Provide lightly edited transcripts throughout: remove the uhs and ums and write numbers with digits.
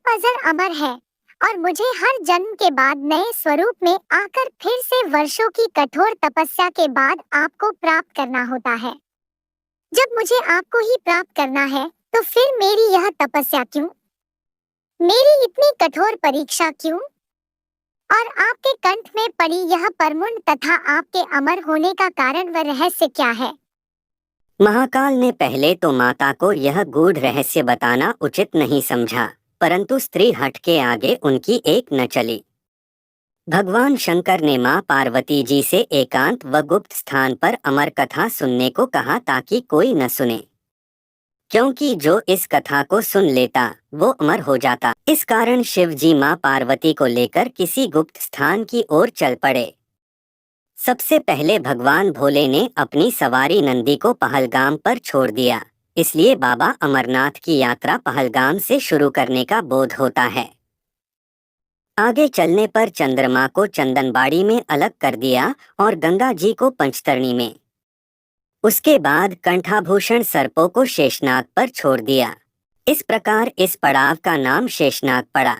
Puzzle अमर है और मुझे हर जन्म के बाद नए स्वरूप में आकर फिर से वर्षों की कठोर तपस्या के बाद आपको प्राप्त करना होता है। जब मुझे आपको ही प्राप्त करना है तो फिर मेरी यह तपस्या क्यों? मेरी इतनी कठोर परीक्षा क्यों? और आपके कंठ में पड़ी यह परमुंड तथा आपके अमर होने का कारण व रहस्य क्या है? महाकाल ने पहले तो माता को यह गूढ़ रहस्य बताना उचित नहीं समझा, परंतु स्त्री हट के आगे उनकी एक न चली। भगवान शंकर ने मां पार्वती जी से एकांत व गुप्त स्थान पर अमर कथा सुनने को कहा ताकि कोई न सुने, क्योंकि जो इस कथा को सुन लेता वो अमर हो जाता। इस कारण शिव जी मां पार्वती को लेकर किसी गुप्त स्थान की ओर चल पड़े। सबसे पहले भगवान भोले ने अपनी सवारी नंदी को पहलगाम पर छोड़ दिया, इसलिए बाबा अमरनाथ की यात्रा पहलगाम से शुरू करने का बोध होता है। आगे चलने पर चंद्रमा को चंदनबाड़ी में अलग कर दिया और गंगा जी को पंचतरणी में। उसके बाद कंठाभूषण सर्पों को शेषनाग पर छोड़ दिया। इस प्रकार इस पड़ाव का नाम शेषनाग पड़ा।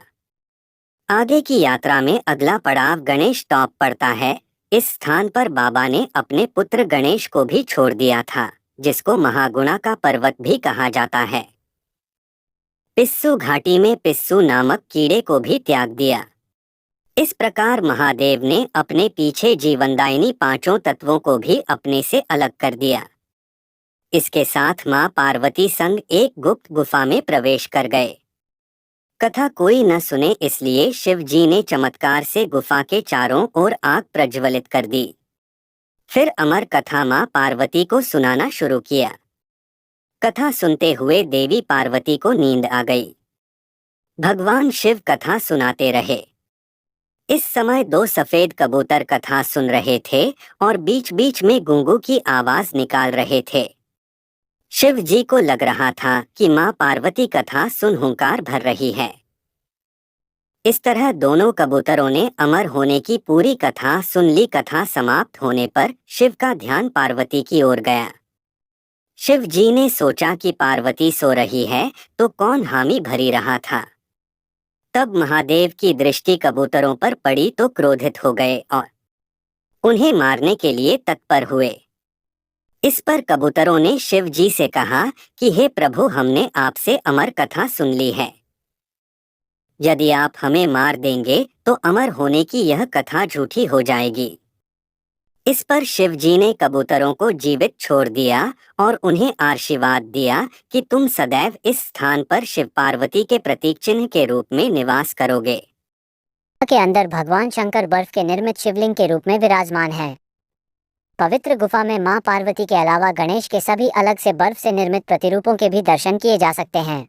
आगे की यात्रा में अगला पड़ाव गणेश टॉप पड़ता है। इस स्थान पर बाबा ने अपने पुत्र गणेश को भी छोड़ दिया था, जिसको महागुणा का पर्वत भी कहा जाता है। पिस्सू घाटी में पिस्सू नामक कीड़े को भी त्याग दिया। इस प्रकार महादेव ने अपने पीछे जीवनदायिनी पांचों तत्वों को भी अपने से अलग कर दिया। इसके साथ मां पार्वती संग एक गुप्त गुफा में प्रवेश कर गए। कथा कोई न सुने, इसलिए शिव जी ने चमत्कार से गुफा के चारों ओर आग प्रज्वलित कर दी। फिर अमर कथा मां पार्वती को सुनाना शुरू किया। कथा सुनते हुए देवी पार्वती को नींद आ गई। भगवान शिव कथा सुनाते रहे। इस समय दो सफेद कबूतर कथा सुन रहे थे और बीच बीच में गूंगू की आवाज निकाल रहे थे। शिव जी को लग रहा था कि मां पार्वती कथा सुन हुंकार भर रही है। इस तरह दोनों कबूतरों ने अमर होने की पूरी कथा सुन ली। कथा समाप्त होने पर शिव का ध्यान पार्वती की ओर गया। शिव जी ने सोचा कि पार्वती सो रही है तो कौन हामी भरी रहा था। तब महादेव की दृष्टि कबूतरों पर पड़ी तो क्रोधित हो गए और उन्हें मारने के लिए तत्पर हुए। इस पर कबूतरों ने शिव जी से कहा कि हे प्रभु, हमने आपसे अमर कथा सुन ली है। यदि आप हमें मार देंगे तो अमर होने की यह कथा झूठी हो जाएगी। इस पर शिव जी ने कबूतरों को जीवित छोड़ दिया और उन्हें आशीर्वाद दिया कि तुम सदैव इस स्थान पर शिव पार्वती के प्रतीक चिन्ह के रूप में निवास करोगे। के अंदर भगवान शंकर बर्फ के निर्मित शिवलिंग के रूप में विराजमान है। पवित्र गुफा में मां पार्वती के अलावा गणेश के सभी अलग से बर्फ से निर्मित प्रतिरूपों के भी दर्शन किए जा सकते हैं।